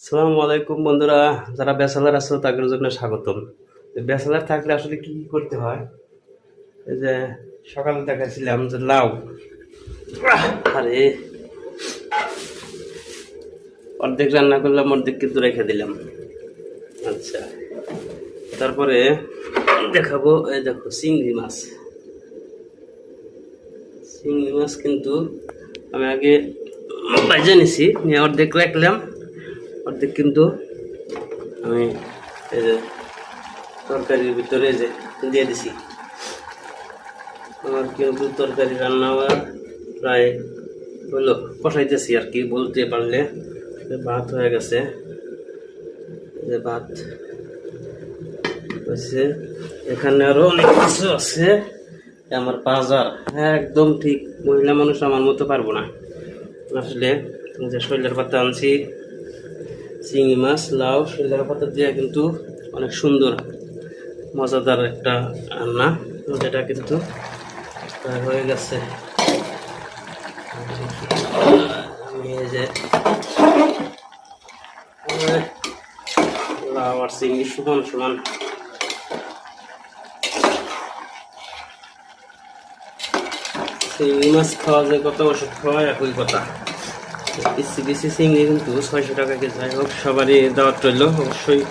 আসসালামু আলাইকুম বন্ধুরা, যারা ব্যাচেলার আছো তাদের জন্য স্বাগতম। ব্যাচেলার থাকলে আসলে কি কি করতে হয়? এই যে সকালে দেখাচ্ছিলাম যে লাউ, আরে অর্ধেক রান্না করলাম, অর্ধেক কিন্তু রেখে দিলাম। আচ্ছা, তারপরে দেখাবো, এই দেখো চিংড়ি মাছ। চিংড়ি মাছ কিন্তু আমি আগে ভাজে নিছি, নিয়ে অর্ধেক রাখলাম, অর্ধেক কিন্তু আমি এই যে তরকারির ভিতরে যে দিয়ে দিছি। আমার কিন্তু তরকারি রান্না হওয়ার প্রায় হলো, কষাইতেছি আর কি বলতে পারলে। ভাত হয়ে গেছে, যে ভাত হয়েছে। এখানে আরো অনেক কিছু আছে, আমার বাজার একদম ঠিক মহিলা মানুষ আমার মতো পারবো না আসলে। যে শৈলের পাতা আনছি, চিংড়ি মাছ, লাউ, শৈলের পাতা দিয়ে কিন্তু অনেক সুন্দর মজাদার একটা রান্না, যেটা কিন্তু হয়ে গেছে। আমি এই যে লাউ আর চিংড়ি সমান সমান চিংড়ি মাছ খাওয়া যায়, কত ওষুধ খাওয়া একই কথা। বেশি বেশি চিংড়ি কিন্তু 600 টাকা কেজি। যাই হোক, সবারই দাওয়াত রইল, অবশ্যই